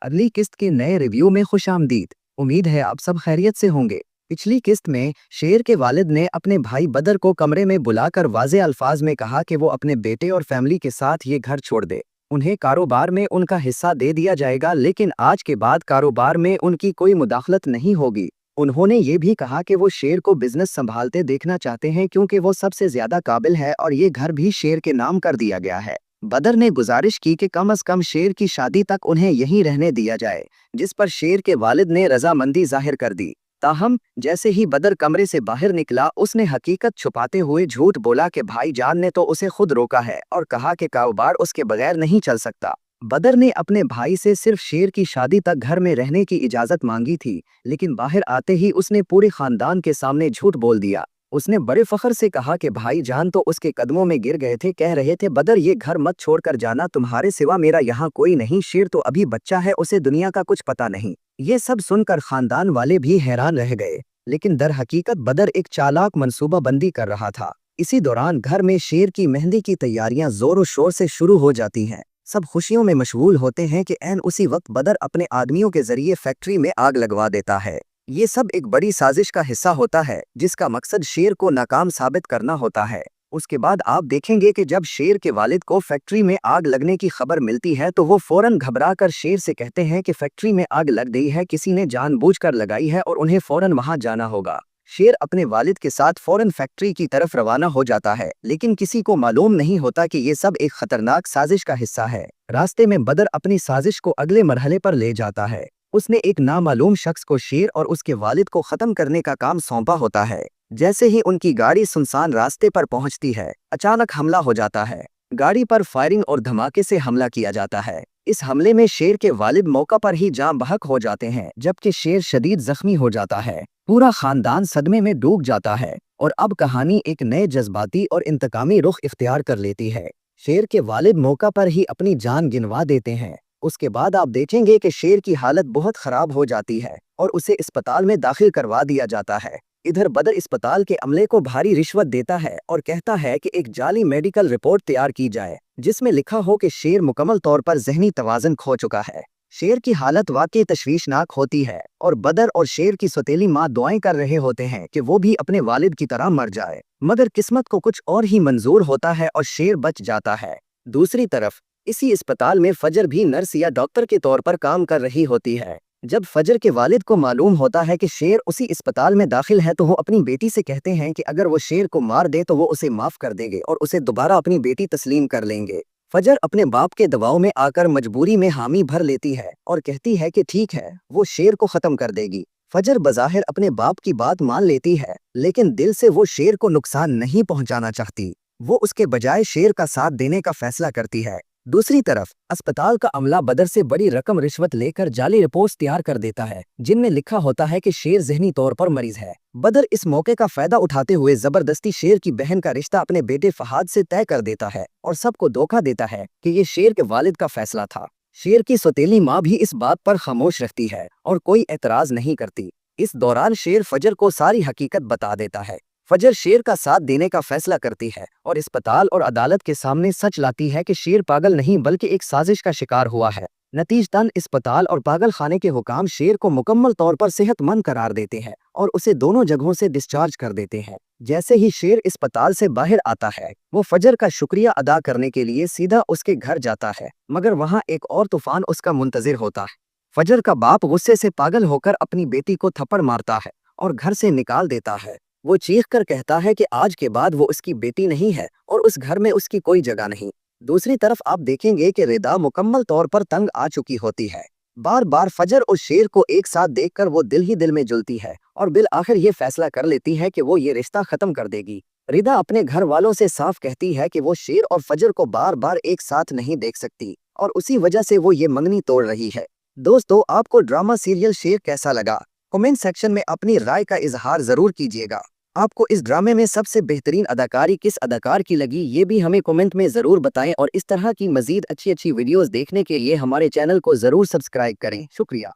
अगली किस्त के नए रिव्यू में खुशामदीद। उम्मीद है आप सब खैरियत से होंगे। पिछली किस्त में शेर के वालिद ने अपने भाई बदर को कमरे में बुलाकर वाज़े अल्फाज में कहा कि वो अपने बेटे और फैमिली के साथ ये घर छोड़ दे। उन्हें कारोबार में उनका हिस्सा दे दिया जाएगा, लेकिन आज के बाद कारोबार में उनकी कोई मुदाखलत नहीं होगी। उन्होंने ये भी कहा कि वो शेर को बिजनेस संभालते देखना चाहते हैं क्योंकि वो सबसे ज्यादा काबिल है और ये घर भी शेर के नाम कर दिया गया है। बदर ने गुजारिश की कि कम से कम शेर की शादी तक उन्हें यहीं रहने दिया जाए, जिस पर शेर के वालिद ने रजामंदी जाहिर कर दी। ताहम जैसे ही बदर कमरे से बाहर निकला, उसने हकीकत छुपाते हुए झूठ बोला कि भाईजान ने तो उसे खुद रोका है और कहा कि कारोबार उसके बगैर नहीं चल सकता। बदर ने अपने भाई से सिर्फ शेर की शादी तक घर में रहने की इजाजत मांगी थी, लेकिन बाहर आते ही उसने पूरे खानदान के सामने झूठ बोल दिया। उसने बड़े फख्र से कहा कि भाईजान तो उसके कदमों में गिर गए थे, कह रहे थे बदर ये घर मत छोड़कर जाना, तुम्हारे सिवा मेरा यहाँ कोई नहीं, शेर तो अभी बच्चा है, उसे दुनिया का कुछ पता नहीं। ये सब सुनकर खानदान वाले भी हैरान रह गए, लेकिन दर हकीकत बदर एक चालाक मंसूबा बंदी कर रहा था। इसी दौरान घर में शेर की मेहंदी की तैयारियां जोरों शोर से शुरू हो जाती हैं। सब खुशियों में मशगूल होते हैं कि ऐन उसी वक्त बदर अपने आदमियों के जरिए फैक्ट्री में आग लगवा देता है। ये सब एक बड़ी साजिश का हिस्सा होता है, जिसका मकसद शेर को नाकाम साबित करना होता है। उसके बाद आप देखेंगे कि जब शेर के वालिद को फैक्ट्री में आग लगने की खबर मिलती है तो वो फौरन घबराकर शेर से कहते हैं कि फैक्ट्री में आग लग गई है, किसी ने जानबूझकर लगाई है और उन्हें फौरन वहां जाना होगा। शेर अपने वालिद के साथ फौरन फैक्ट्री की तरफ रवाना हो जाता है, लेकिन किसी को मालूम नहीं होता कि ये सब एक खतरनाक साजिश का हिस्सा है। रास्ते में बदर अपनी साजिश को अगले मरहले पर ले जाता है। उसने एक नामालूम शख्स को शेर और उसके वालिद को खत्म करने का काम सौंपा होता है। जैसे ही उनकी गाड़ी सुनसान रास्ते पर पहुंचती है, अचानक हमला हो जाता है। गाड़ी पर फायरिंग और धमाके से हमला किया जाता है। इस हमले में शेर के वालिद मौका पर ही जान बहक हो जाते हैं, जबकि शेर शदीद जख्मी हो जाता है। पूरा खानदान सदमे में डूब जाता है और अब कहानी एक नए जज्बाती और इंतकामी रुख इख्तियार कर लेती है। शेर के वालिद मौका पर ही अपनी जान गिनवा देते हैं। उसके बाद आप देखेंगे कि शेर की हालत बहुत खराब हो जाती है और उसे अस्पताल में दाखिल करवा दिया जाता है। इधर बदर अस्पताल के अमले को भारी रिश्वत देता है और कहता है कि एक जाली मेडिकल रिपोर्ट तैयार की जाए, जिसमें लिखा हो कि शेर मुकम्मल तौर पर ज़हनी तवाज़ुन खो चुका है। शेर की हालत वाकई तशवीशनाक होती है और बदर और शेर की सौतेली माँ दुआएं कर रहे होते हैं कि वो भी अपने वालिद की तरह मर जाए, मगर किस्मत को कुछ और ही मंजूर होता है और शेर बच जाता है। दूसरी तरफ इसी अस्पताल में फजर भी नर्स या डॉक्टर के तौर पर काम कर रही होती है। जब फजर के वालिद को मालूम होता है कि शेर उसी अस्पताल में दाखिल है, तो वो अपनी बेटी से कहते हैं कि अगर वो शेर को मार दे तो वो उसे माफ कर देंगे और उसे दोबारा अपनी बेटी तस्लीम कर लेंगे। फजर अपने बाप के दबाव में आकर मजबूरी में हामी भर लेती है और कहती है कि ठीक है, वो शेर को खत्म कर देगी। फजर बज़ाहिर अपने बाप की बात मान लेती है, लेकिन दिल से वो शेर को नुकसान नहीं पहुंचाना चाहती। वो उसके बजाय शेर का साथ देने का फैसला करती है। दूसरी तरफ अस्पताल का अमला बदर से बड़ी रकम रिश्वत लेकर जाली रिपोर्ट्स तैयार कर देता है, जिनमें लिखा होता है कि शेर ज़हनी तौर पर मरीज है। बदर इस मौके का फायदा उठाते हुए जबरदस्ती शेर की बहन का रिश्ता अपने बेटे फहाद से तय कर देता है और सबको धोखा देता है कि ये शेर के वालिद का फैसला था। शेर की सौतेली माँ भी इस बात पर खामोश रहती है और कोई एतराज नहीं करती। इस दौरान शेर फजर को सारी हकीकत बता देता है। फजर शेर का साथ देने का फैसला करती है और अस्पताल और अदालत के सामने सच लाती है कि शेर पागल नहीं बल्कि एक साजिश का शिकार हुआ है। नतीजतन अस्पताल और पागल खाने के हुकाम शेर को मुकम्मल तौर पर सेहतमंद करार देते हैं और उसे दोनों जगहों से डिस्चार्ज कर देते हैं। जैसे ही शेर अस्पताल से बाहर आता है, वो फजर का शुक्रिया अदा करने के लिए सीधा उसके घर जाता है, मगर वहाँ एक और तूफान उसका मुंतजिर होता है। फजर का बाप गुस्से से पागल होकर अपनी बेटी को थप्पड़ मारता है और घर से निकाल देता है। वो चीख कर कहता है कि आज के बाद वो उसकी बेटी नहीं है और उस घर में उसकी कोई जगह नहीं। दूसरी तरफ आप देखेंगे कि रिदा मुकम्मल तौर पर तंग आ चुकी होती है। बार बार फजर और शेर को एक साथ देखकर वो दिल ही दिल में जुलती है और बिल आखिर ये फैसला कर लेती है कि वो ये रिश्ता खत्म कर देगी। रिदा अपने घर वालों से साफ कहती है कि वो शेर और फजर को बार बार एक साथ नहीं देख सकती और उसी वजह से वो ये मंगनी तोड़ रही है। दोस्तों, आपको ड्रामा सीरियल शेर कैसा लगा? कमेंट सेक्शन में अपनी राय का इजहार जरूर कीजिएगा। आपको इस ड्रामे में सबसे बेहतरीन अदाकारी किस अदाकार की लगी, ये भी हमें कमेंट में ज़रूर बताएं और इस तरह की मज़ीद अच्छी वीडियोस देखने के लिए हमारे चैनल को ज़रूर सब्सक्राइब करें। शुक्रिया।